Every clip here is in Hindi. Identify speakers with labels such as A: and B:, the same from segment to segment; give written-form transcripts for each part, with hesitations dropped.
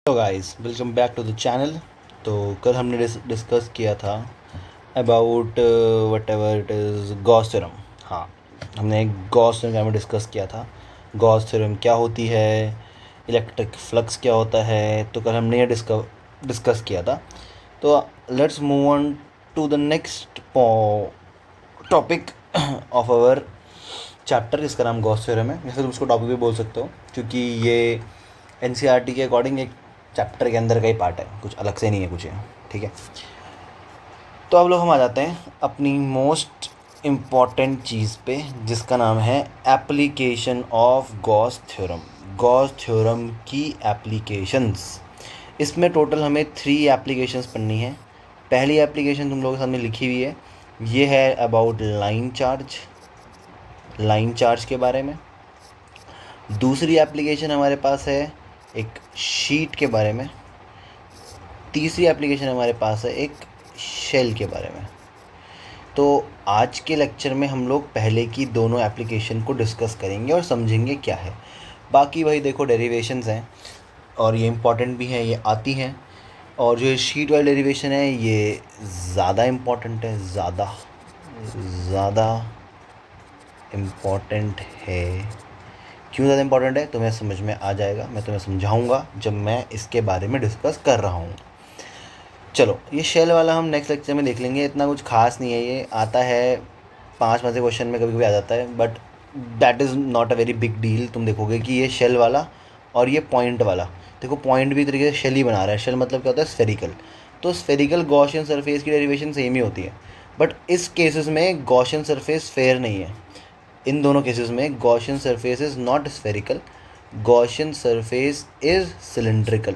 A: Hello guys, welcome back to the channel. तो कल हमने डिस्कस किया था about whatever it is Gauss theorem. हाँ, हमने गॉस थ्योरम के बारे में डिस्कस किया था। गॉस थ्योरम क्या होती है, इलेक्ट्रिक फ्लक्स क्या होता है, तो कल हमने ये डिस्कस किया था। तो let's move on to the next topic of our chapter, जिसका नाम गॉस थ्योरम है, या फिर तुम उसको टॉपिक भी बोल सकते हो, क्योंकि ये एनसीईआरटी के अकॉर्डिंग एक चैप्टर के अंदर का ही पार्ट है, कुछ अलग से नहीं है कुछ है। ठीक है, तो अब लोग हम आ जाते हैं अपनी मोस्ट इम्पॉर्टेंट चीज़ पे, जिसका नाम है application of Gauss theorem. Gauss theorem की एप्लीकेशंस, इसमें टोटल हमें 3 एप्लीकेशंस पढ़नी है। पहली एप्लीकेशन तुम लोगों के सामने लिखी हुई है, ये है अबाउट लाइन चार्ज के बारे में। दूसरी एप्लीकेशन हमारे पास है एक शीट के बारे में। तीसरी एप्लीकेशन हमारे पास है एक शेल के बारे में। तो आज के लेक्चर में हम लोग पहले की दोनों एप्लीकेशन को डिस्कस करेंगे और समझेंगे क्या है। बाकी भाई देखो, डेरिवेशंस हैं और ये इम्पॉर्टेंट भी हैं, ये आती हैं। और जो शीट वाली डेरिवेशन है ये ज़्यादा इम्पॉर्टेंट है, ज़्यादा इम्पॉर्टेंट है। क्यों ज़्यादा इम्पॉर्टेंट है तुम्हें समझ में आ जाएगा, मैं तुम्हें समझाऊंगा जब मैं इसके बारे में डिस्कस कर रहा हूँ। चलो, ये शेल वाला हम नेक्स्ट लेक्चर में देख लेंगे, इतना कुछ खास नहीं है। ये आता है 5 में से क्वेश्चन में कभी कभी आ जाता है, but that is not a very big deal. तुम देखोगे कि ये शेल वाला और ये पॉइंट वाला, देखो पॉइंट भी तरीके से शेल ही बना रहा है। शेल मतलब क्या होता है, स्फेरिकल। तो स्फेरिकल गॉसियन सरफेस की डेरिवेशन सेम ही होती है, बट इस केसेस में गॉसियन सरफेस फेयर नहीं है। इन दोनों केसेस में Gaussian surface is not spherical, Gaussian surface is cylindrical.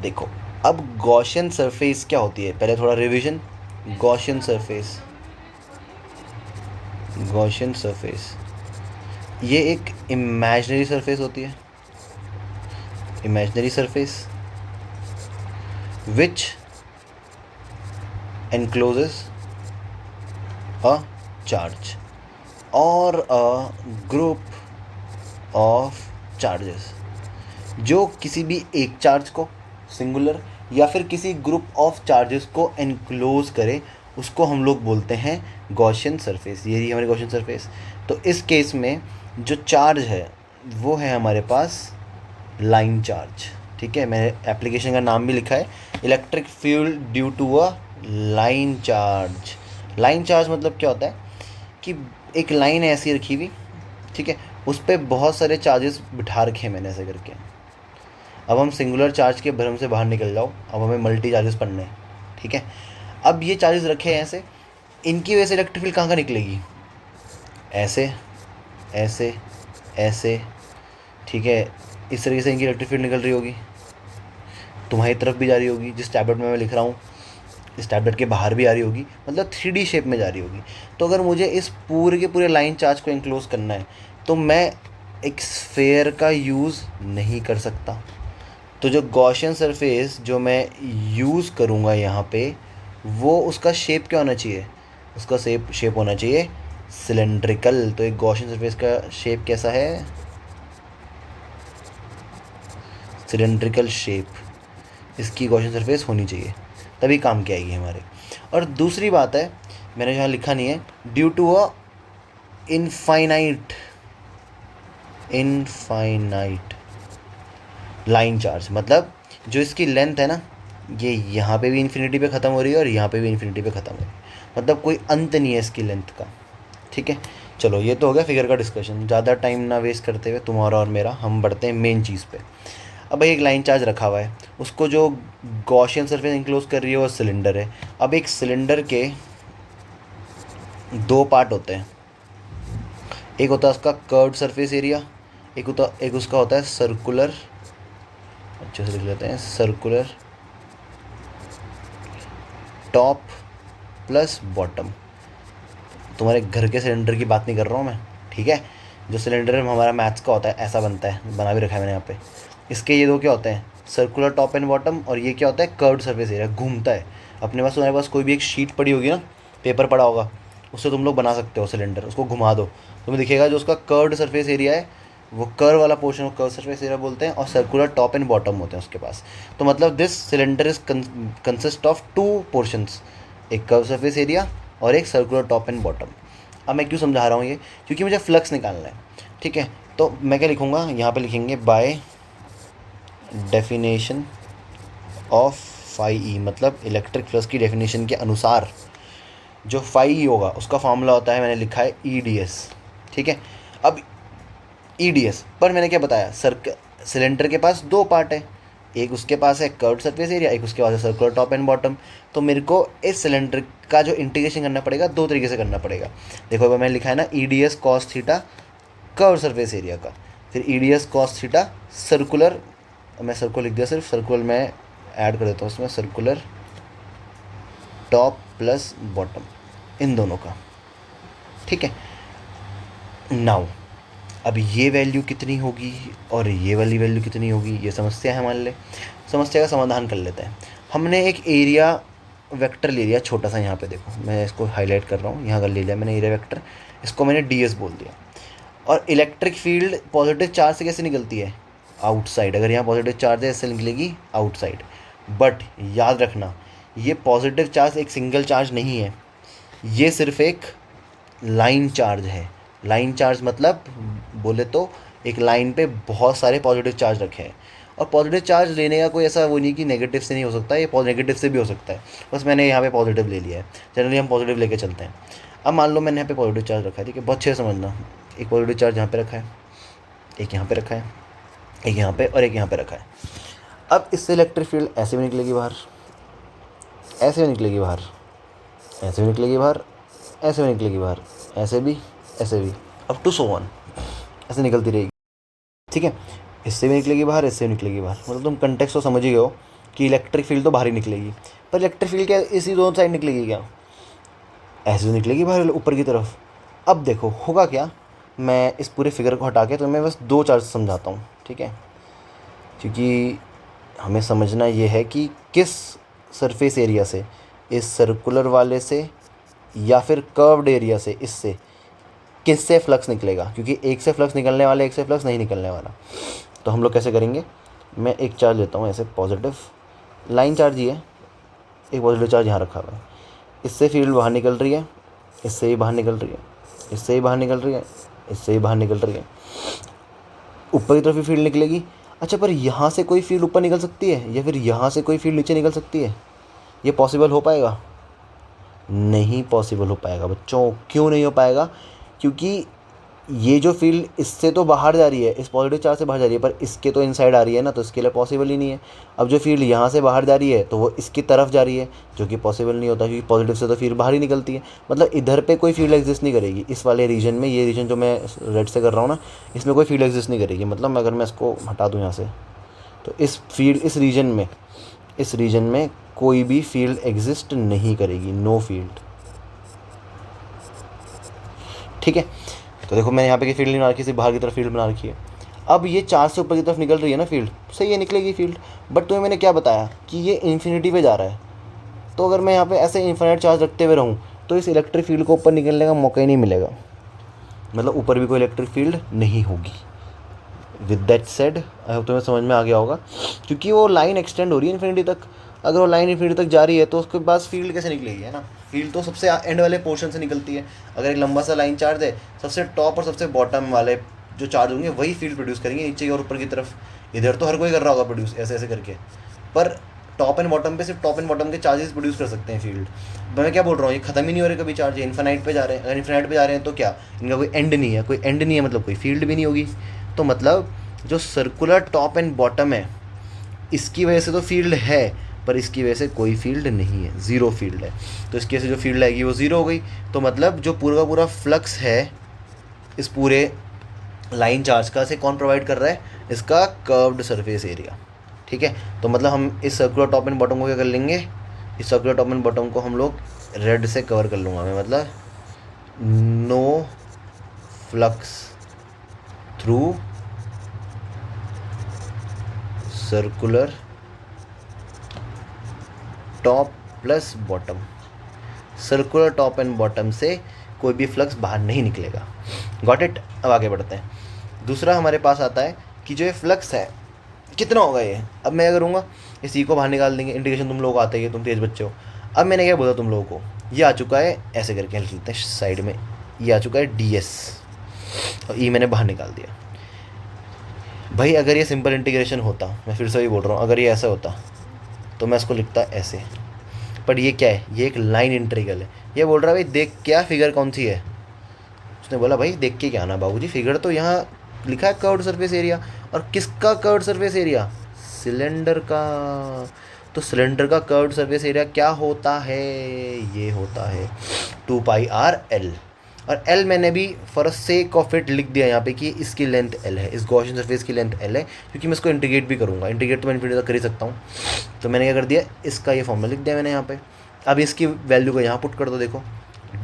A: देखो, अब गॉसियन सरफेस क्या होती है, पहले थोड़ा रिवीजन। गॉसियन सरफेस ये एक इमेजिनरी सरफेस होती है, imaginary surface which encloses a charge or a group of charges। जो किसी भी एक चार्ज को सिंगुलर या फिर किसी ग्रुप ऑफ चार्जेस को एनक्लोज करे, उसको हम लोग बोलते हैं गॉसियन सरफेस। ये हमारी गॉसियन सरफेस। तो इस केस में जो चार्ज है वो है हमारे पास लाइन चार्ज। ठीक है, मैंने एप्लीकेशन का नाम भी लिखा है, electric field due to a line charge. Line charge मतलब क्या होता है कि एक लाइन ऐसी रखी हुई, ठीक है, उस पर बहुत सारे चार्जेस बिठा रखे हैं मैंने ऐसे करके। अब हम सिंगुलर चार्ज के भ्रम से बाहर निकल जाओ, अब हमें मल्टी चार्जेस पढ़ने हैं। ठीक है, अब ये चार्जेस रखे हैं ऐसे, इनकी वजह से इलेक्ट्रिक फील्ड कहाँ कहाँ निकलेगी, ऐसे ऐसे ऐसे। ठीक है, इस तरीके से इनकी इलेक्ट्रिक फील्ड निकल रही होगी, तुम्हारी तरफ भी जा रही होगी, जिस टैबलेट में मैं लिख रहा हूँ इस टैबलेट के बाहर भी आ रही होगी, मतलब 3D शेप में जा रही होगी। तो अगर मुझे इस पूरे के पूरे लाइन चार्ज को इंक्लोज करना है तो मैं एक स्फेयर का यूज़ नहीं कर सकता। तो जो गॉसियन सरफेस जो मैं यूज़ करूँगा यहाँ पे, वो उसका शेप क्या होना चाहिए, उसका शेप होना चाहिए सिलेंड्रिकल। तो एक गॉसियन सरफेस का शेप कैसा है, सिलेंड्रिकल शेप इसकी गॉसियन सरफेस होनी चाहिए, तभी काम की आएगी हमारे। और दूसरी बात है, मैंने यहाँ लिखा नहीं है, due to a infinite line charge, मतलब जो इसकी लेंथ है ना, ये यहाँ पे भी इन्फिनिटी पे ख़त्म हो रही है और यहाँ पे भी इन्फिनिटी पे ख़त्म हो रही है, मतलब कोई अंत नहीं है इसकी लेंथ का। ठीक है, चलो ये तो हो गया फिगर का डिस्कशन। ज़्यादा टाइम ना वेस्ट करते हुए तुम्हारा और मेरा हम बढ़ते हैं मेन चीज़ पे। अब भाई एक लाइन चार्ज रखा हुआ है, उसको जो गॉसियन सरफेस इंक्लोज कर रही है वो सिलेंडर है। अब एक सिलेंडर के 2 पार्ट होते हैं, एक होता है उसका कर्व्ड सरफेस एरिया, एक उसका होता है सर्कुलर, अच्छे से लिख लेते हैं, सर्कुलर टॉप प्लस बॉटम। तुम्हारे घर के सिलेंडर की बात नहीं कर रहा हूँ मैं, ठीक है। जो सिलेंडर हमारा मैथ्स का होता है ऐसा बनता है, बना भी रखा है मैंने यहाँ पे। इसके ये 2 क्या होते हैं, सर्कुलर टॉप एंड बॉटम, और ये क्या होता है, कर्व्ड सरफेस एरिया, घूमता है। अपने पास तुम्हारे पास कोई भी एक शीट पड़ी होगी ना, पेपर पड़ा होगा, उससे तुम लोग बना सकते हो सिलेंडर, उसको घुमा दो, तुम्हें दिखेगा जो उसका कर्व्ड सरफेस एरिया है वो कर्व वाला पोर्शन को कर्व सरफेस एरिया बोलते हैं, और सर्कुलर टॉप एंड बॉटम होते हैं उसके पास। तो मतलब this cylinder is consist of two portions, एक कर्व सरफेस एरिया और एक सर्कुलर टॉप एंड बॉटम। अब मैं क्यों समझा रहा हूँ ये, क्योंकि मुझे फ्लक्स निकालना है, ठीक है। तो मैं क्या लिखूँगा, यहाँ पे लिखेंगे by definition of phi E, मतलब इलेक्ट्रिक फ्लक्स की डेफिनेशन के अनुसार जो फाई ई होगा उसका फॉर्मूला होता है, मैंने लिखा है ई डी एस, ठीक है। अब ई डी एस पर मैंने क्या बताया, सिलेंडर के पास दो पार्ट है, एक उसके पास है कर्व्ड सरफेस एरिया, एक उसके पास है सर्कुलर टॉप एंड बॉटम। तो मेरे को इस सिलेंडर का जो इंटीग्रेशन करना पड़ेगा दो तरीके से करना पड़ेगा। देखो अब मैंने लिखा है ना E D S cos theta curve surface area का, फिर E D S cos theta circular, मैं सर्कुलर लिख दिया सिर्फ, सर्कुलर मैं ऐड कर देता हूँ उसमें, circular top plus bottom in दोनों का, ठीक है। नाउ अब ये वैल्यू कितनी होगी और ये वाली वैल्यू कितनी होगी, ये समस्या है मान ले। समस्या का समाधान कर लेते हैं। हमने एक एरिया वेक्टर ले लिया छोटा सा, यहाँ पे देखो मैं इसको हाईलाइट कर रहा हूँ, यहाँ का ले लिया मैंने एरिया वेक्टर, इसको मैंने डी एस बोल दिया। और इलेक्ट्रिक फील्ड पॉजिटिव चार्ज से कैसे निकलती है, आउटसाइड। अगर यहाँ पॉजिटिव चार्ज है इससे निकलेगी आउटसाइड। बट याद रखना ये पॉजिटिव चार्ज एक सिंगल चार्ज नहीं है, ये सिर्फ एक लाइन चार्ज है। लाइन चार्ज मतलब बोले तो एक लाइन पे बहुत सारे पॉजिटिव चार्ज रखे हैं, और पॉजिटिव चार्ज लेने का कोई ऐसा वो नहीं कि नेगेटिव से नहीं हो सकता, ये नेगेटिव से भी हो सकता है। बस मैंने यहाँ पे पॉजिटिव ले लिया है, जनरली हम पॉजिटिव लेके चलते हैं। अब मान लो मैंने यहाँ पे पॉजिटिव चार्ज रखा है, ठीक है, बहुत अच्छे से समझना। एक पॉजिटिव चार्ज यहाँ पे रखा है, एक यहाँ पे रखा है, एक यहाँ पे और एक यहाँ पे रखा है। अब इससे इलेक्ट्रिक फील्ड ऐसे भी निकलेगी बाहर, ऐसे भी निकलेगी बाहर, ऐसे भी निकलेगी बाहर, ऐसे भी निकलेगी बाहर, ऐसे भी, ऐसे भी, अप टू सो वन, ऐसे निकलती रहेगी, ठीक है। इससे भी निकलेगी बाहर, इससे भी निकलेगी बाहर। मतलब तुम कंटेक्स्ट तो समझ ही गए हो कि इलेक्ट्रिक फील्ड तो बाहर ही निकलेगी, पर इलेक्ट्रिक फील्ड क्या इसी दोनों साइड निकलेगी क्या, ऐसे तो निकलेगी बाहर ऊपर की तरफ। अब देखो होगा क्या, मैं इस पूरे फिगर को हटा के तो मैं बस दो चार्ज समझाता हूँ, ठीक है, क्योंकि हमें समझना ये है कि किस सरफेस एरिया से, इस सर्कुलर वाले से या फिर कर्व्ड एरिया से, इससे किससे फ्लक्स निकलेगा, क्योंकि एक से फ्लक्स निकलने वाला, एक से फ्लक्स नहीं निकलने वाला। तो हम लोग कैसे करेंगे, मैं एक चार्ज लेता हूँ ऐसे पॉजिटिव लाइन चार्ज ही है, एक पॉजिटिव चार्ज यहाँ रखा हुआ है, इससे फील्ड बाहर निकल रही है, इससे ही बाहर निकल रही है, इससे ही बाहर निकल रही है, इससे ही बाहर निकल रही है, ऊपर की तरफ भी फील्ड निकलेगी। अच्छा पर यहाँ से कोई फील्ड ऊपर निकल सकती है या फिर यहाँ से कोई फील्ड नीचे निकल सकती है, ये पॉसिबल हो पाएगा, नहीं पॉसिबल हो पाएगा बच्चों। क्यों नहीं हो पाएगा, क्योंकि ये जो फील्ड इससे तो बाहर जा रही है, इस पॉजिटिव चार्ज से बाहर जा रही है, पर इसके तो इनसाइड आ रही है ना, तो इसके लिए पॉसिबल ही नहीं है। अब जो फील्ड यहाँ से बाहर जा रही है तो वो इसकी तरफ जा रही है, जो कि पॉसिबल नहीं होता, क्योंकि पॉजिटिव से तो फील्ड बाहर ही निकलती है। मतलब इधर पे कोई फील्ड एग्जिस्ट नहीं करेगी, इस वाले रीजन में, ये रीजन जो मैं रेड से कर रहा हूँ ना, इसमें कोई फील्ड एग्जिस्ट नहीं करेगी। मतलब अगर मैं इसको हटा दूँ यहाँ से, तो इस फील्ड, इस रीजन में कोई भी फील्ड एग्जिस्ट नहीं करेगी, नो फील्ड, ठीक है। तो देखो मैंने यहाँ पे की फील्ड नहीं बना रखी, सिर्फ बाहर की तरफ फील्ड बना रखी है। अब ये चार्ज से ऊपर की तरफ निकल रही है ना फील्ड, सही है निकलेगी फील्ड, बट तुम्हें मैंने क्या बताया कि ये इन्फिनिटी पे जा रहा है। तो अगर मैं यहाँ पे ऐसे इन्फिनिट चार्ज रखते हुए रहूँ तो इस इलेक्ट्रिक फील्ड को ऊपर निकलने का मौका ही नहीं मिलेगा, मतलब ऊपर भी कोई इलेक्ट्रिक फील्ड नहीं होगी। With that said, I hope तुम्हें समझ में आ गया होगा, क्योंकि वो लाइन एक्सटेंड हो रही है इन्फिनिटी तक। अगर वो लाइन इन्फिनिटी तक जा रही है तो उसके पास फील्ड कैसे निकलेगी, है ना। फील्ड तो सबसे एंड वाले पोर्शन से निकलती है। अगर एक लंबा सा लाइन चार्ज है, सबसे टॉप और सबसे बॉटम वाले जो चार्ज होंगे वही फील्ड प्रोड्यूस करेंगे, नीचे की और ऊपर की तरफ। इधर तो हर कोई कर रहा होगा प्रोड्यूस ऐसे ऐसे करके, पर टॉप एंड बॉटम पे सिर्फ टॉप एंड बॉटम के चार्जेस प्रोड्यूस कर सकते हैं फील्ड। मैं क्या बोल रहा हूँ, ये खत्म ही नहीं हो रहे कभी चार्ज, इन्फिनाइट पे जा रहे हैं। अगर इन्फिनाइट पे जा रहे हैं तो क्या, इनका कोई एंड नहीं है, कोई एंड नहीं है मतलब कोई फील्ड भी नहीं होगी। तो मतलब जो सर्कुलर टॉप एंड बॉटम है इसकी वजह से तो फील्ड है, पर इसकी वजह से कोई फील्ड नहीं है, ज़ीरो फील्ड है। तो इसकी वजह से जो फील्ड आएगी वो ज़ीरो हो गई। तो मतलब जो पूरा का पूरा फ्लक्स है इस पूरे लाइन चार्ज का, से कौन प्रोवाइड कर रहा है, इसका कर्व्ड सरफेस एरिया, ठीक है। तो मतलब हम इस सर्कुलर टॉप एंड बॉटम को क्या कर लेंगे, इस सर्कुलर टॉप एंड बॉटम को हम लोग रेड से कवर कर लूँगा मैं, मतलब no flux through circular top plus bottom. Circular top and bottom से कोई भी फ्लक्स बाहर नहीं निकलेगा। Got it. अब आगे बढ़ते हैं। दूसरा हमारे पास आता है कि जो ये फ्लक्स है कितना होगा ये। अब मैं करूँगा इसी को बाहर निकाल देंगे, इंटीग्रेशन तुम लोग आते ही तुम तेज बच्चे हो। अब मैंने क्या बोला तुम लोगों को, ये आ चुका है, ऐसे करके लिख लेते हैं साइड में, ये आ चुका है ds और ई मैंने बाहर निकाल दिया। भाई अगर ये सिंपल इंटीग्रेशन होता, मैं फिर से भी बोल रहा हूँ, अगर ये ऐसा होता तो मैं इसको लिखता ऐसे, पर ये क्या है, ये एक लाइन इंटीग्रल है। ये बोल रहा है भाई देख क्या फिगर कौन सी है, उसने बोला भाई देख के क्या आना बाबूजी, फिगर तो यहाँ लिखा है कर्व्ड सरफेस एरिया, और किसका कर्व्ड सरफेस एरिया, सिलेंडर का। तो सिलेंडर का कर्व्ड सरफेस एरिया क्या होता है, ये होता है 2πr/L। और L मैंने भी फॉर सेक ऑफ इट लिख दिया यहाँ पे कि इसकी लेंथ L है, इस गॉसियन सरफेस की लेंथ L है, क्योंकि मैं इसको इंटीग्रेट भी करूँगा, इंटीग्रेट तो मैं इन्फिनिटी तक कर ही सकता हूँ। तो मैंने क्या कर दिया, इसका ये फॉर्मूला लिख दिया मैंने यहाँ पे। अब इसकी वैल्यू को यहाँ पुट कर दो, देखो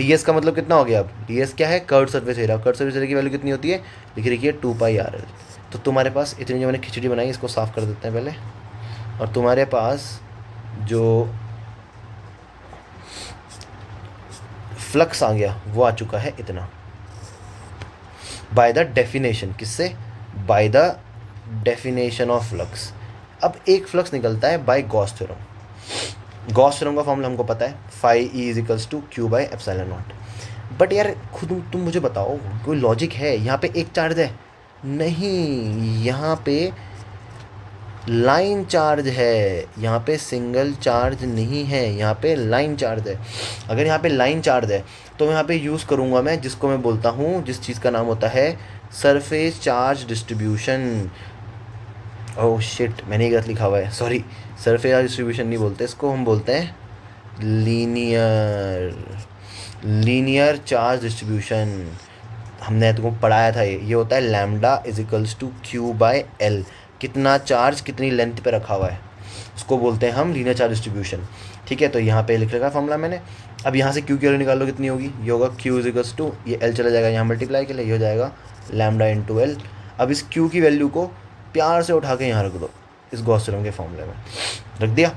A: ds का मतलब कितना हो गया। अब ds क्या है, curved surface area, curved surface area की वैल्यू कितनी होती है, लिख रखी है 2πr/L। तो तुम्हारे पास इतनी जो मैंने खिचड़ी बनाई इसको साफ़ कर देते हैं पहले, और तुम्हारे पास जो फ्लक्स आ गया वो आ चुका है इतना, बाय द डेफिनेशन, किससे, by the definition of flux. अब एक फ्लक्स निकलता है by Gauss theorem. Gauss theorem का फॉर्मूला हमको पता है, phi E = Q/ε0। बट यार खुद तुम मुझे बताओ, कोई लॉजिक है, यहाँ पे एक चार्ज है नहीं, यहाँ पे लाइन चार्ज है, यहाँ पे सिंगल चार्ज नहीं है, यहाँ पे लाइन चार्ज है। अगर यहाँ पे लाइन चार्ज है तो यहाँ पे यूज़ करूँगा मैं जिसको मैं बोलता हूँ, जिस चीज़ का नाम होता है surface charge distribution. Oh shit, मैंने ही गलत लिखा हुआ है, सॉरी। सरफेस चार्ज डिस्ट्रीब्यूशन नहीं बोलते इसको, हम बोलते हैं लीनियर चार्ज डिस्ट्रीब्यूशन। हमने तुमको पढ़ाया था, ये होता है लैम्डा = Q/L। कितना चार्ज कितनी लेंथ पे रखा हुआ है उसको बोलते हैं हम लीनियर चार्ज डिस्ट्रीब्यूशन। ठीक है, तो यहाँ पे लिख रखा फॉर्मूला मैंने। अब यहाँ से Q की वैल्यू निकाल लो कितनी होगी, ये होगा Q = ये L चला जाएगा यहाँ मल्टीप्लाई के लिए, ये हो जाएगा λ/L। अब इस Q की वैल्यू को प्यार से उठा के यहाँ रख दो इस गॉस थ्योरम के फॉर्मूले में, रख दिया।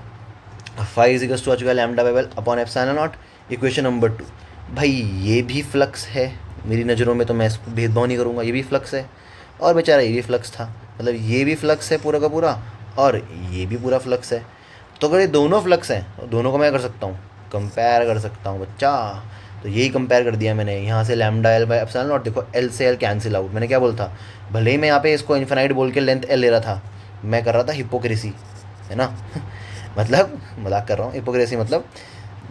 A: phi = आ चुका है λ/L/ε0। इक्वेशन नंबर 2, भाई ये भी फ्लक्स है मेरी नज़रों में, तो मैं इसको भेदभाव नहीं करूँगा, ये भी फ्लक्स है, और बेचारा ये भी फ्लक्स था, मतलब ये भी फ्लक्स है पूरा का पूरा, और ये भी पूरा फ्लक्स है। तो अगर ये दोनों फ्लक्स हैं तो दोनों को मैं कर सकता हूँ, कंपेयर कर सकता हूँ बच्चा। तो यही कंपेयर कर दिया मैंने, यहाँ से λ/L/ε0, देखो L से L कैंसिल आउट। मैंने क्या बोला था, भले ही मैं यहाँ पे इसको इन्फिनाइट बोल के लेंथ L ले रहा था, मैं कर रहा था हिपोक्रेसी, है ना मतलब मजाक कर रहा हूँ, हिपोक्रेसी मतलब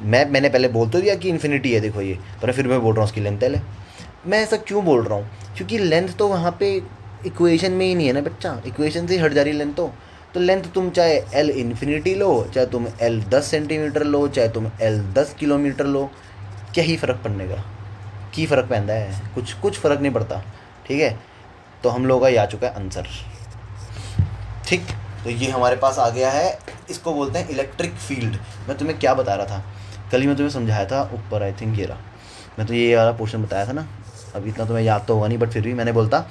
A: मैंने पहले बोल तो दिया कि इन्फिनिटी है देखो ये, पर फिर मैं बोल रहा हूँ उसकी लेंथ L है। मैं ऐसा क्यों बोल रहा हूँ, क्योंकि लेंथ तो वहाँ पे इक्वेशन में ही नहीं है ना बच्चा, इक्वेशन से ही हट जा रही है लेंथ। तो लेंथ तुम चाहे L इन्फिनिटी लो, चाहे तुम L 10 सेंटीमीटर लो, चाहे तुम L 10 किलोमीटर लो, क्या ही फ़र्क पड़ने का, की फ़र्क पैदा है, कुछ फ़र्क नहीं पड़ता। ठीक है, तो हम लोगों का ये आ चुका है आंसर। ठीक, तो ये हमारे पास आ गया है, इसको बोलते हैं इलेक्ट्रिक फील्ड। मैं तुम्हें क्या बता रहा था, कल ही मैं तुम्हें समझाया था ऊपर, आई थिंक ये रहा, मैं तो ये वाला पोर्शन बताया था ना। अब इतना तुम्हें याद तो होगा नहीं, बट फिर भी मैंने बोलता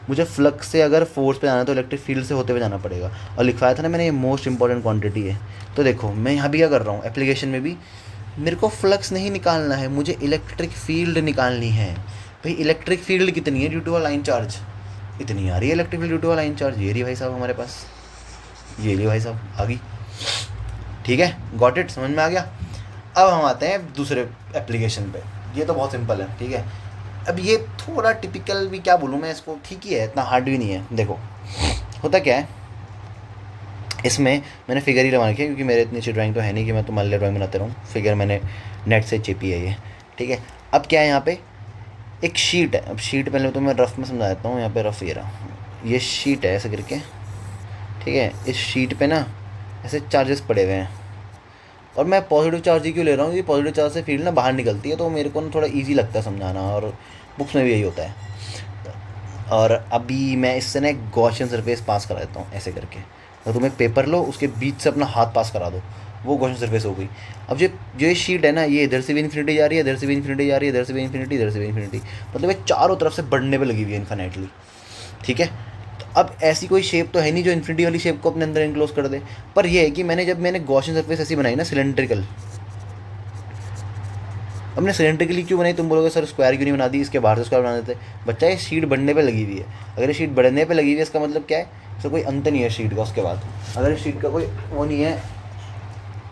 A: मुझे फ्लक्स से अगर फोर्स पे जाना है तो इलेक्ट्रिक फील्ड से होते हुए जाना पड़ेगा, और लिखवाया था ना मैंने, ये मोस्ट इंपॉर्टेंट क्वांटिटी है। तो देखो मैं यहाँ भी क्या कर रहा हूँ, एप्लीकेशन में भी मेरे को फ्लक्स नहीं निकालना है, मुझे इलेक्ट्रिक फील्ड निकालनी है। भाई इलेक्ट्रिक फील्ड कितनी है due to a line charge, इतनी आ रही है electric field due to a line charge, ये रही भाई साहब हमारे पास, ये रही भाई साहब आ गई। ठीक है, गॉट इट, समझ में आ गया। अब हम आते हैं दूसरे एप्लीकेशन पे, ये तो बहुत सिंपल है। ठीक है, अब ये थोड़ा टिपिकल भी क्या बोलूँ मैं इसको, ठीक ही है, इतना हार्ड भी नहीं है। देखो होता क्या है, इसमें मैंने फिगर ही लगा रखी है, क्योंकि मेरे इतनी अच्छी ड्राइंग तो है नहीं कि मैं तुम्हारे लिए ड्राइंग बनाते रहूँ, फिगर मैंने नेट से चिपी है ये। ठीक है, अब क्या है, यहाँ पे एक शीट है। अब शीट पहले तो मैं रफ में समझा देता हूँ, यहाँ पे रफ ये रहा, ये शीट है ऐसे करके। ठीक है, इस शीट पे ना ऐसे चार्जेस पड़े हुए हैं, और मैं पॉजिटिव चार्ज ही क्यों ले रहा हूँ, क्योंकि पॉजिटिव चार्ज से फील्ड ना बाहर निकलती है, तो मेरे को ना थोड़ा इजी लगता है समझाना, और बुक्स में भी यही होता है। और अभी मैं इससे ना एक गॉसियन सरफेस पास करा देता हूँ ऐसे करके, तो तुम एक पेपर लो, उसके बीच से अपना हाथ पास करा दो, वो गॉसियन सरफेस हो गई। अब जो ये शीट है ना, ये इधर से भी इन्फिनिटी जा रही है, इधर से भी इन्फिनिटी जा रही है, इधर से भी इन्फिनिटी, इधर से भी इन्फिनिटी, मतलब एक चारों तरफ से बढ़ने पे लगी हुई है इन्फिनिटली। ठीक है, तो अब ऐसी कोई शेप तो है नहीं जो इन्फिनिटी वाली शेप को अपने अंदर इनक्लोज कर दे, पर यह है कि जब मैंने गॉसियन सरफेस ऐसी बनाई ना सिलेंड्रिकल, हमने सिलेंड्रिकली क्यों बनाई? तुम बोलोगे सर स्क्वायर क्यों नहीं बना दी, इसके बाहर से स्क्वायर बना देते। बच्चा ये शीट बढ़ने पे लगी हुई है, अगर ये शीट बढ़ने पे लगी हुई है इसका मतलब क्या है, इसका कोई अंत नहीं है शीट का। उसके बाद अगर इस शीट का कोई वो नहीं है,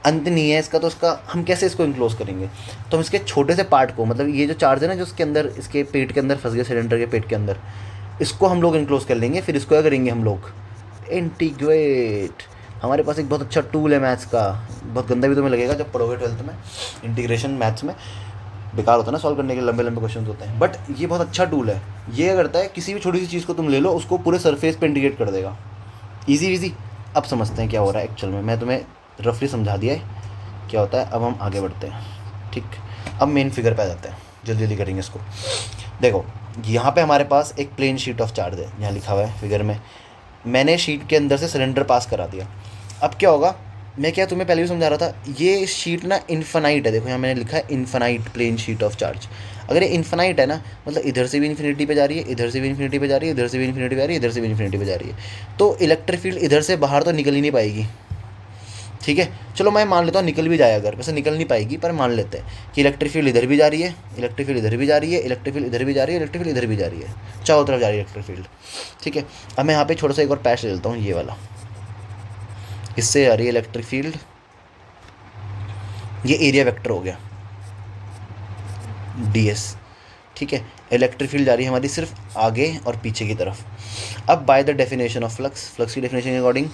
A: अंत नहीं है इसका, तो उसका हम कैसे इसको इनक्लोज करेंगे? तो हम इसके छोटे से पार्ट को, मतलब ये जो चार्ज है ना जो उसके अंदर, इसके पेट के अंदर फंस गया, सिलेंडर के पेट के अंदर, इसको हम लोग इनक्लोज कर लेंगे। फिर इसको क्या करेंगे हम लोग? इंटीग्रेट। हमारे पास एक बहुत अच्छा टूल है मैथ्स का, बहुत गंदा भी तुम्हें लगेगा जब पढ़ोगे 12th में। इंटीग्रेशन मैथ्स में बेकार होता है ना सॉल्व करने के, लंबे लंबे क्वेश्चन होते हैं, बट ये बहुत अच्छा टूल है। ये क्या करता है, किसी भी छोटी सी चीज़ को तुम ले लो, उसको पूरे सरफेस पे इंटीग्रेट कर देगा। Easy easy. अब समझते हैं क्या हो रहा है एक्चुअल में। मैं तुम्हें रफली समझा दिया है क्या होता है। अब हम आगे बढ़ते हैं, ठीक। अब मेन फिगर पे आ जाते हैं, जल्दी जल्दी करेंगे इसको। देखो यहाँ पे हमारे पास एक प्लेन शीट ऑफ चार्ज है, यहाँ लिखा हुआ है फिगर में। मैंने शीट के अंदर से सिलेंडर पास करा दिया। अब क्या होगा, मैं क्या तुम्हें पहले भी समझा रहा था, ये शीट ना इन्फिनाइट है। देखो यहाँ मैंने लिखा है infinite plane sheet of charge. अगर ये इन्फिनाइट है ना, मतलब इधर से भी इन्फिनिटी पे जा रही है, इधर से भी इन्फिनिटी पे जा रही है, इधर से भी इन्फिनिटी पे जा रही है, इधर से भी इन्फिनिटी पे जा रही है, तो इलेक्ट्रिक फील्ड इधर से बाहर तो निकल ही नहीं पाएगी। ठीक है, चलो मैं मान लेता हूँ निकल भी जाए, अगर वैसे निकल नहीं पाएगी, पर मान लेते हैं कि इलेक्ट्रिक फील्ड इधर भी जा रही है, इलेक्ट्रिक फील्ड इधर भी जा रही है, इलेक्ट्रिक फील्ड इधर भी जा रही है, इलेक्ट्रिक फील्ड इधर भी जा रही है, चारों तरफ जा रही है इलेक्ट्रिक फील्ड। ठीक है, अब मैं यहाँ पे छोटा सा एक और पैच ले लेता हूँ, ये वाला, इससे आ रही है इलेक्ट्रिक फील्ड, ये एरिया वेक्टर हो गया ds। ठीक है, इलेक्ट्रिक फील्ड जा रही है हमारी सिर्फ आगे और पीछे की तरफ। अब bye the definition of flux, flux की डेफिनेशन के अकॉर्डिंग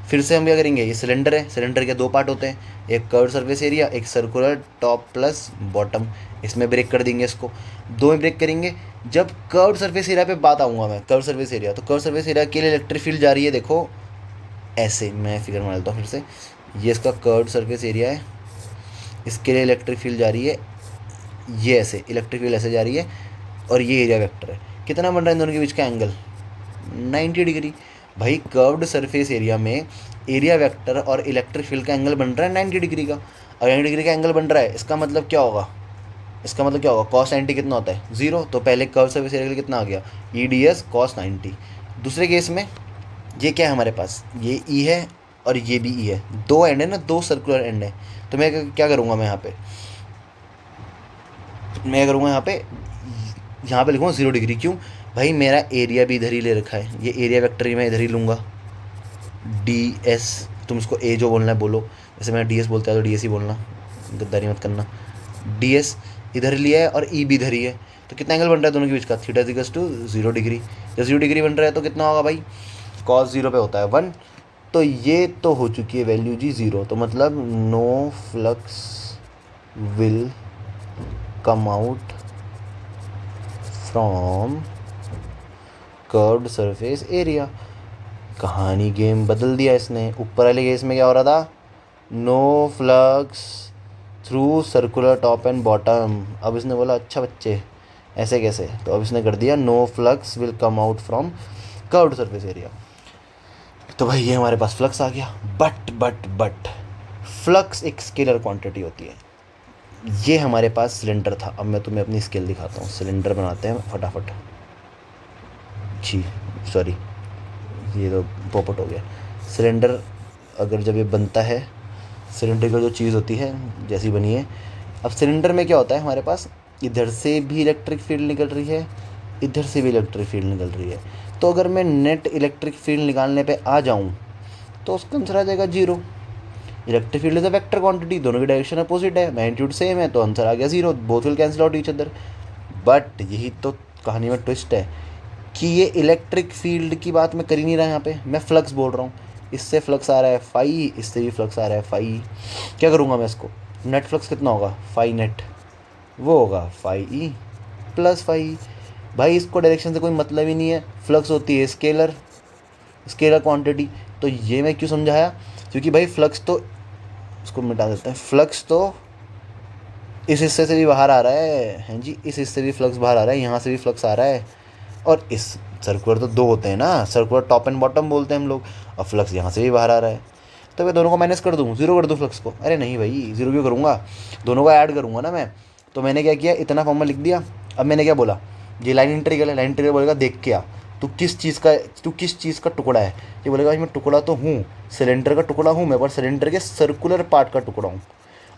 A: फिर से हम क्या करेंगे, ये सिलेंडर है, सिलेंडर के दो पार्ट होते हैं, एक कर्व सरफेस एरिया, एक सर्कुलर टॉप प्लस बॉटम। इसमें ब्रेक कर देंगे, इसको दो में ब्रेक करेंगे। जब कर्व सरफेस एरिया पे बात आऊँगा मैं, कर्व सरफेस एरिया, तो कर्व सरफेस एरिया के लिए इलेक्ट्रिक फील्ड जा रही है, देखो ऐसे, मैं फिगर बना लेता हूँ फिर से। ये इसका कर्व सरफेस एरिया है, इसके लिए इलेक्ट्रिक फील्ड जा रही है ये ऐसे, इलेक्ट्रिक फील्ड ऐसे जा रही है, और ये एरिया वेक्टर है। कितना बन रहा है इन दोनों के बीच का एंगल? 90 डिग्री। भाई कर्व्ड सरफेस एरिया में एरिया वेक्टर और इलेक्ट्रिक फील्ड का एंगल बन रहा है 90 डिग्री का। और 90 डिग्री का एंगल बन रहा है, इसका मतलब क्या होगा, इसका मतलब क्या होगा, cos 90 कितना होता है? 0। तो पहले कर्व सरफेस एरिया के लिए कितना आ गया, EDS cos 90। दूसरे केस में ये क्या है हमारे पास, ये E है और ये भी E है, दो एंड है ना, दो सर्कुलर एंड है। तो मैं क्या करूँगा, मैं यहाँ पे लिखूँगा 0 डिग्री। क्यों भाई, मेरा एरिया भी इधर ही ले रखा है, ये एरिया वेक्टर ही मैं इधर ही लूँगा, DS। तुम इसको A जो बोलना है बोलो, जैसे मैं DS बोलता है तो DS ही बोलना, गद्दारी मत करना। DS इधर लिया है और E भी इधर ही है, तो कितना एंगल बन रहा है दोनों के बीच का, थीटा इक्वल्स टू 0 डिग्री। जब 0 डिग्री बन रहा है तो कितना होगा भाई, cos 0 पे होता है 1। तो ये तो हो चुकी है वैल्यू जी 0, तो मतलब no flux will come out from curved surface area. कहानी गेम बदल दिया इसने। ऊपर वाले केस में क्या हो रहा था, no flux through circular top and bottom. अब इसने बोला अच्छा बच्चे ऐसे कैसे, तो अब इसने कर दिया no flux will come out from curved surface area. तो भाई ये हमारे पास फ्लक्स आ गया। बट फ्लक्स एक स्केलर क्वांटिटी होती है। ये हमारे पास सिलेंडर था। अब मैं तुम्हें अपनी स्केल दिखाता हूँ, सिलेंडर बनाते हैं फटाफट। जी सॉरी, ये तो पोपट हो गया। सिलेंडर अगर जब ये बनता है, सिलेंडर का जो चीज़ होती है जैसी बनी है। अब सिलेंडर में क्या होता है हमारे पास, इधर से भी इलेक्ट्रिक फील्ड निकल रही है, इधर से भी इलेक्ट्रिक फील्ड निकल रही है। तो अगर मैं नेट इलेक्ट्रिक फील्ड निकालने पे आ जाऊँ तो उसका आंसर आ जाएगा 0। Electric field is a vector quantity, दोनों की डायरेक्शन अपोजिट है, मैग्नीट्यूड सेम है, तो आंसर आ गया 0। Both will cancel out each other. But यही तो कहानी में ट्विस्ट है कि ये इलेक्ट्रिक फील्ड की बात मैं कर ही नहीं रहा यहाँ पे, मैं फ्लक्स बोल रहा हूँ। इससे फ्लक्स आ रहा है फाई, इससे भी फ्लक्स आ रहा है फाई। क्या करूँगा मैं इसको, नेट फ्लक्स कितना होगा, फाई नेट, वो होगा फाई ई प्लस फाई। भाई इसको डायरेक्शन से कोई मतलब ही नहीं है, फ्लक्स होती है स्केलर, स्केलर क्वांटिटी। तो ये मैं क्यों समझाया, क्योंकि भाई फ्लक्स तो, इसको मिटा देते हैं, फ्लक्स तो इस हिस्से से भी बाहर आ रहा है, हैं जी, इस हिस्से से भी फ्लक्स बाहर आ रहा है, यहाँ से भी फ्लक्स आ रहा है, और इस सर्कुलर तो दो होते हैं ना, सर्कुलर टॉप एंड बॉटम बोलते हैं हम लोग, और फ्लक्स यहाँ से भी बाहर आ रहा है। तो मैं दोनों को माइनस कर दूँ, 0 कर दूँ फ्लक्स को? अरे नहीं भाई, 0 क्यों करूँगा, दोनों को ऐड करूँगा ना मैं। तो मैंने क्या किया, इतना फॉर्मूला लिख दिया। अब मैंने क्या बोला, ये लाइन इंटीग्रल है, लाइन इंटीग्रल बोलेगा देख के आ, तू किस चीज़ का टुकड़ा है। ये बोलेगा भाई मैं टुकड़ा तो हूँ, सिलेंडर का टुकड़ा हूँ मैं, पर सिलेंडर के सर्कुलर पार्ट का टुकड़ा हूँ।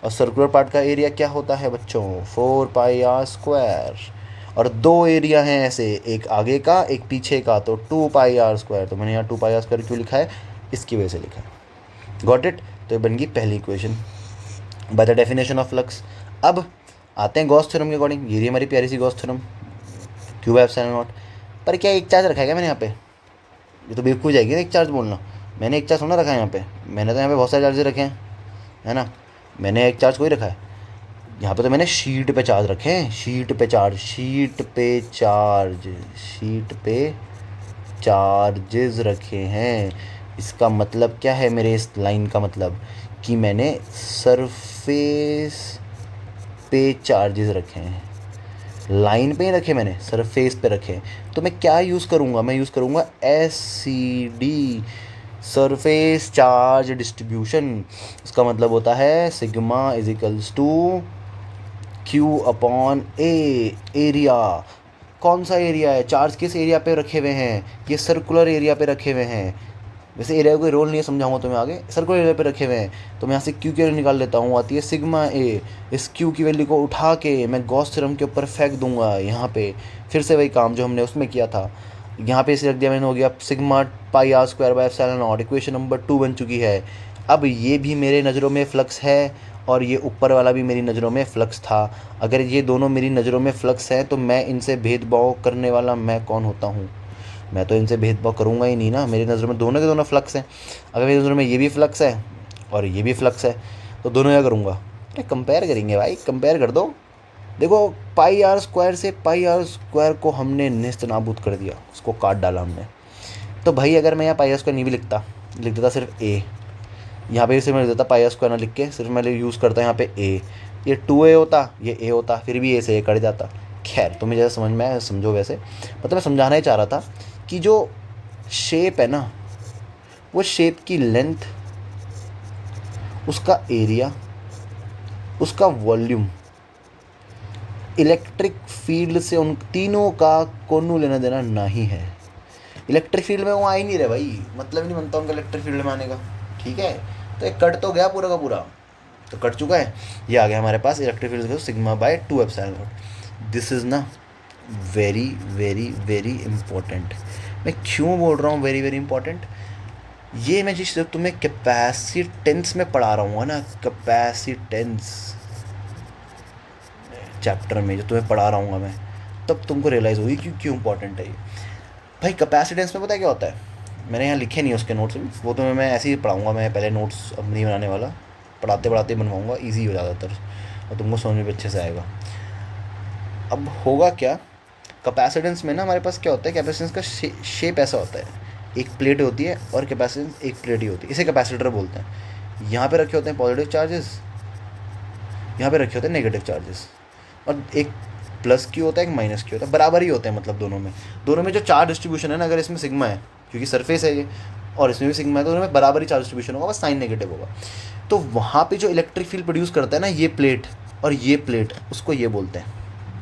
A: और सर्कुलर पार्ट का एरिया क्या होता है बच्चों, 4πr²। और दो एरिया हैं ऐसे, एक आगे का एक पीछे का, तो 2πr²। तो मैंने यहाँ 2πr² क्यों लिखा है, इसकी वजह से लिखा है। Got it. तो ये बन गई पहली equation by the definition of flux. अब आते हैं गॉस थ्योरम के अकॉर्डिंग। ये रही हमारी प्यारी सी Gauss theorem, Q by epsilon naught. पर क्या एक चार्ज रखा है क्या मैंने यहाँ पे, ये तो बेवकूफ़ जाएगी ना एक चार्ज बोलना। मैंने एक चार्ज थोड़ा रखा है यहाँ पे, मैंने तो यहाँ पे बहुत सारे चार्जेस रखे हैं, है ना। मैंने एक चार्ज कोई रखा है यहाँ पे, तो मैंने शीट पे चार्ज रखे हैं, शीट पे चार्ज, शीट पे चार्ज, शीट पे चार्जेस रखे हैं। इसका मतलब क्या है मेरे इस लाइन का मतलब, कि मैंने सरफेस पे चार्जेस रखे हैं, लाइन पे ही रखे मैंने, सरफेस पे रखे। तो मैं क्या यूज़ करूँगा, मैं यूज़ करूँगा SCD, सरफेस चार्ज डिस्ट्रीब्यूशन। इसका मतलब होता है sigma is equals to Q upon A, area. कौन सा एरिया है, चार्ज किस एरिया पे रखे हुए हैं, ये सर्कुलर एरिया पे रखे हुए हैं। वैसे एरिया का कोई रोल नहीं है, समझाऊंगा तुम्हें आगे। सर्कुलर एरिया पे रखे हुए हैं, तो मैं यहाँ से Q की वैल्यू निकाल लेता हूँ, आती है सिग्मा A। इस Q की वैल्यू को उठा के मैं गॉस थ्योरम के ऊपर फेंक दूंगा यहाँ पे, फिर से वही काम जो हमने उसमें किया था। यहाँ पे इसे रख दिया मैंने, हो गया sigma πr² bye epsilon not. Equation number 2 बन चुकी है। अब ये भी मेरे नज़रों में फ्लक्स है, और ये ऊपर वाला भी मेरी नज़रों में फ़्लक्स था। अगर ये दोनों मेरी नज़रों में फ़्लक्स हैं, तो मैं इनसे भेदभाव करने वाला मैं कौन होता हूँ, मैं तो इनसे भेदभाव करूँगा ही नहीं ना। मेरी नज़रों में दोनों के दोनों फ़्लक्स हैं। अगर मेरी नज़रों में ये भी फ़्लक्स है और ये भी फ़्लक्स है, तो दोनों क्या करूँगा, अरे कंपेयर करेंगे भाई, कंपेयर कर दो। देखो πr² से πr² को हमने निस्त नाबूद कर दिया, उसको काट डाला हमने। तो भाई अगर मैं यहाँ πr² नहीं भी लिखता, लिख देता सिर्फ A, यहाँ पे सिर्फ मैं लिख देता πr² ना लिख के, सिर्फ मैं यूज़ करता यहाँ पे A, ये 2A होता, ये A होता, फिर भी A से A कट जाता। खैर तुम्हें जैसे समझ में आया समझो। वैसे मतलब मैं समझाना ही चाह रहा था कि जो शेप है ना, वो शेप की लेंथ, उसका एरिया, उसका वॉल्यूम, इलेक्ट्रिक फील्ड से उन तीनों का कोनू लेना देना नहीं है। इलेक्ट्रिक फील्ड में वो आ ही नहीं रहे भाई, मतलब नहीं बनता उनका इलेक्ट्रिक फील्ड में आने का, ठीक है। तो एक कट तो गया पूरा का पूरा, तो कट चुका है। ये आ गया हमारे पास electric field sigma by 2 epsilon naught. This is ना वेरी वेरी वेरी इंपॉर्टेंट। मैं क्यों बोल रहा हूँ वेरी वेरी इंपॉर्टेंट, ये मैं जिस तुम्हें कैपेसिटेंस में पढ़ा रहा हूँ ना, कैपेसिटेंस चैप्टर में जो तुम्हें पढ़ा रहा हूँ मैं, तब तुमको रियलाइज़ होगी कि क्यों इंपॉर्टेंट है ये। भाई कैपेसिटेंस में पता है क्या होता है, मैंने यहाँ लिखे नहीं उसके नोट्स में, वो तुम्हें मैं ऐसे ही पढ़ाऊँगा। मैं पहले नोट्स अब नहीं बनाने वाला, पढ़ाते पढ़ाते बनवाऊँगा, ईजी हो ज़्यादातर, और तुमको समझ में भी अच्छे से आएगा। अब होगा क्या, कैपेसिटेंस में ना हमारे पास क्या होता है, कैपेसिटेंस का शेप ऐसा होता है, एक प्लेट होती है और कैपेसिटेंस एक प्लेट ही होती है, इसे कैपेसिटर बोलते हैं। यहाँ पे रखे होते हैं पॉजिटिव चार्जेस, यहाँ पे रखे होते हैं नेगेटिव चार्जेस, और एक प्लस क्यू होता है एक माइनस क्यू होता है, बराबर ही होते हैं। मतलब दोनों में जो चार्ज डिस्ट्रीब्यूशन है ना, अगर इसमें सिग्मा है क्योंकि सरफेस है ये, और इसमें भी सिग्मा है, तो दोनों में बराबर ही चार्ज डिस्ट्रीब्यूशन होगा, बस साइन नेगेटिव होगा। तो वहाँ पे जो इलेक्ट्रिक फील्ड प्रोड्यूस करता है ना ये प्लेट और ये प्लेट, उसको ये बोलते हैं,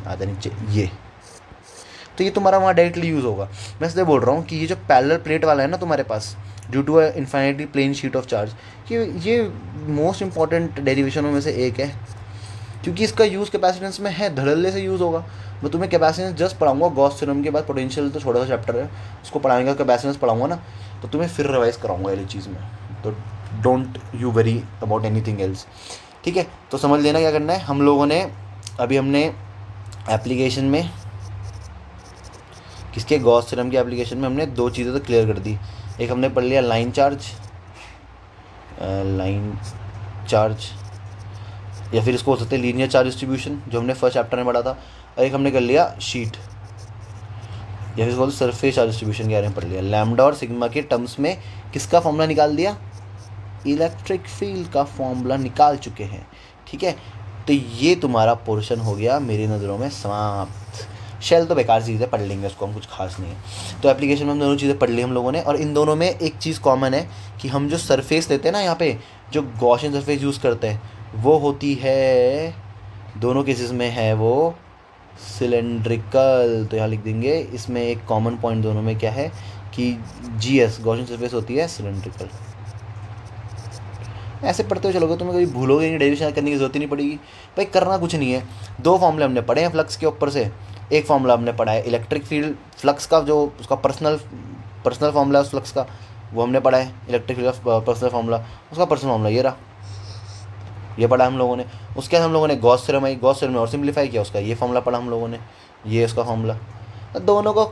A: आधा नीचे ये। तो ये तुम्हारा वहाँ डायरेक्टली यूज़ होगा। मैं इसलिए बोल रहा हूँ कि ये जो पैरेलल प्लेट वाला है ना तुम्हारे पास, due to infinitely plane sheet of charge, ये मोस्ट इंपॉर्टेंट डेरिवेशनों में से एक है, क्योंकि इसका यूज़ कैपेसिटेंस में है, धड़ल्ले से यूज़ होगा। मैं तुम्हें कैपेसिटेंस जस्ट पढ़ाऊंगा गॉस थ्योरम के बाद, पोटेंशियल तो छोटा सा चैप्टर है, उसको पढ़ाएंगे, कैपेसिटेंस पढ़ाऊंगा ना, तो तुम्हें फिर रिवाइज कराऊंगा ये चीज़ में। तो don't you worry about anything else, ठीक है। तो समझ लेना क्या करना है। हम लोगों ने अभी हमने एप्लीकेशन में किसके, गॉस थ्योरम की एप्लीकेशन में हमने दो चीज़ें तो क्लियर कर दी। एक हमने पढ़ लिया लाइन चार्ज, या फिर इसको हो सकते हैं लीनियर चार्ज डिस्ट्रीब्यूशन, जो हमने फर्स्ट चैप्टर में पढ़ा था। और एक हमने कर लिया शीट, या फिर इसको सरफेस चार्ज डिस्ट्रीब्यूशन के बारे में पढ़ लिया। लैम्डा और सिग्मा के टर्म्स में किसका फॉर्मूला निकाल दिया, इलेक्ट्रिक फील्ड का फॉर्मूला निकाल चुके हैं, ठीक है। तो ये तुम्हारा पोर्शन हो गया मेरी नज़रों में समाप्त। शेल तो बेकार चीज़ है, पढ़ लेंगे उसको हम, कुछ खास नहीं है। तो एप्लीकेशन में हम दोनों चीज़ें पढ़ ली हम लोगों ने, और इन दोनों में एक चीज़ कॉमन है कि हम जो सरफेस लेते हैं ना, यहाँ पे जो गॉसियन सरफेस यूज़ करते हैं, वो होती है, दोनों केसेस में है वो सिलेंड्रिकल। तो यहाँ लिख देंगे, इसमें एक कॉमन पॉइंट दोनों में क्या है कि GS गॉसियन सरफेस होती है सिलेंड्रिकल, ऐसे पढ़ते हुए चलोगे तुम्हें कभी भूलोगे नहीं, डेरिवेशन करने की जरूरत ही नहीं पड़ेगी। भाई करना कुछ नहीं है, दो फॉर्मूले हमने पढ़े हैं फ्लक्स के ऊपर से। एक फॉर्मूला हमने पढ़ा है इलेक्ट्रिक फील्ड फ्लक्स का, जो उसका पर्सनल पर्सनल फॉर्मूला है उस फ्लक्स का, वो हमने पढ़ा है इलेक्ट्रिक फील्ड का पर्सनल फॉर्मूला। उसका पर्सनल फॉर्मूला ये रहा, ये पढ़ा हम लोगों ने। उसके बाद हम लोगों ने गॉस थ्योरम आई, गॉस थ्योरम ने और सिंप्लीफाई किया, उसका ये फॉर्मूला पढ़ा हम लोगों ने, ये उसका फॉर्मूला। तो दोनों को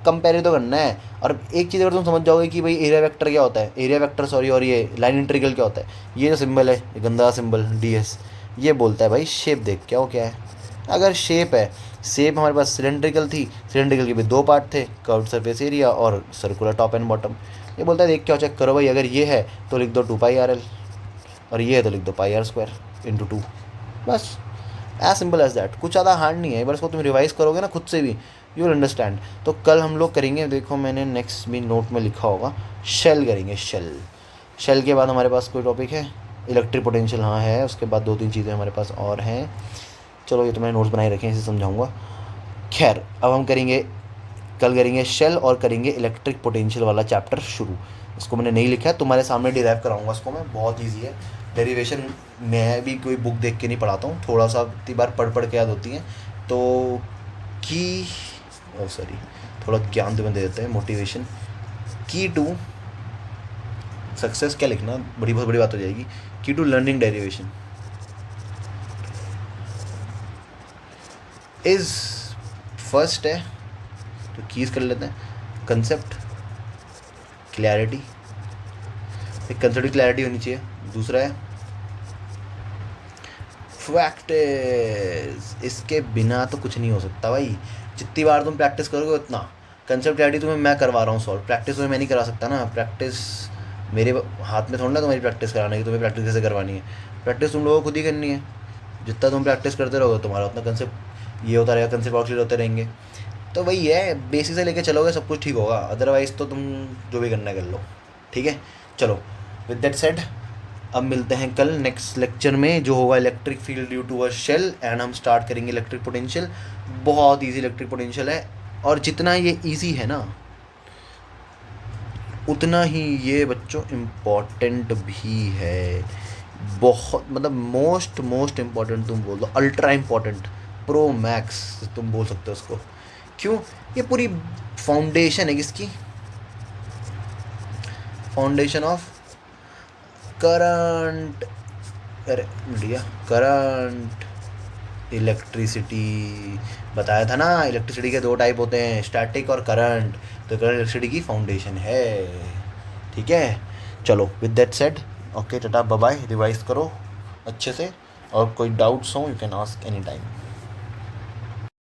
A: कंपेयर तो करना है। और एक चीज़ अगर तुम समझ जाओगे कि भाई एरिया वेक्टर क्या होता है, एरिया वेक्टर सॉरी, और ये लाइन इंटीग्रल क्या होता है, ये जो सिंबल है, ये गंदा सिंबल ds, ये बोलता है भाई शेप देख क्या हो क्या है। अगर शेप है, शेप हमारे पास सिलेंड्रिकल थी, सिलेंड्रिकल के भी दो पार्ट थे, कर्व्ड सरफेस एरिया और सर्कुलर टॉप एंड बॉटम। ये बोलता है देख क्या हो, चेक करो भाई, अगर ये है तो लिख दो 2πrl, और ये है तो लिख दो πr² इंटू 2। बस एज सिंपल एज दैट, कुछ ज़्यादा हार्ड नहीं है। एक बार इसको तुम रिवाइज करोगे ना खुद से भी, यू विल अंडरस्टैंड। तो कल हम लोग करेंगे, देखो मैंने नेक्स्ट भी नोट में लिखा होगा, शेल करेंगे, शेल। शेल के बाद हमारे पास कोई टॉपिक है, इलेक्ट्रिक पोटेंशियल हाँ है, उसके बाद 2-3 चीज़ें हमारे पास और हैं। चलो ये तो मैंने नोट्स बनाए रखे हैं, इसे समझाऊंगा। खैर अब हम करेंगे, कल करेंगे शेल और करेंगे इलेक्ट्रिक पोटेंशियल वाला चैप्टर शुरू। इसको मैंने नहीं लिखा है, तुम्हारे सामने डिराइव कराऊंगा इसको मैं, बहुत ईजी है। डेरिवेशन मैं भी कोई बुक देख के नहीं पढ़ाता हूँ, थोड़ा सा इतनी बार पढ़ पढ़ के याद होती हैं तो की सॉरी थोड़ा ज्ञान तुम्हें दे देते हैं, मोटिवेशन। की टू सक्सेस क्या लिखना, बड़ी बहुत बड़ी बात हो जाएगी। Key to learning derivation is first है, तो कीज कर लेते हैं। कंसेप्ट क्लैरिटी, एक कंसेप्ट की क्लैरिटी होनी चाहिए। दूसरा है प्रैक्टिस, इसके बिना तो कुछ नहीं हो सकता भाई। जितनी बार तुम प्रैक्टिस करोगे उतना। कंसेप्ट क्लैरिटी तुम्हें मैं करवा रहा हूँ सॉल्व, प्रैक्टिस तुम्हें मैं नहीं करा सकता ना। प्रैक्टिस मेरे हाथ में थोड़ा ना तुम्हारी प्रैक्टिस कराने की, तुम्हें प्रैक्टिस कैसे करवानी है। प्रैक्टिस तुम लोगों को खुद ही करनी है। जितना तुम प्रैक्टिस करते रहोगे तुम्हारा उतना कंसेप्ट ये होता रहेगा, कंसेप्ट और क्लियर होते रहेंगे। तो वही है, बेसिक से लेके चलोगे सब कुछ ठीक होगा, अदरवाइज़ तो तुम जो भी करना है कर लो। ठीक है, चलो विद दैट सेड अब मिलते हैं कल नेक्स्ट लेक्चर में, जो होगा electric field due to a shell, and हम स्टार्ट करेंगे इलेक्ट्रिक पोटेंशियल। बहुत इजी इलेक्ट्रिक पोटेंशियल है, और जितना ये इजी है ना उतना ही ये बच्चों इम्पॉर्टेंट भी है। बहुत मतलब मोस्ट इम्पॉर्टेंट तुम बोल दो, अल्ट्रा इम्पॉर्टेंट, प्रो मैक्स तुम बोल सकते हो उसको। क्यों? ये पूरी फाउंडेशन है किसकी, फाउंडेशन ऑफ करंट, अरे भैया करंट इलेक्ट्रिसिटी। बताया था ना इलेक्ट्रिसिटी के दो टाइप होते हैं, स्टैटिक और करंट। तो करंट इलेक्ट्रिसिटी की फाउंडेशन है। ठीक है, चलो with that said okay tata bye bye, revise करो अच्छे से, और कोई डाउट्स हो you can ask any time.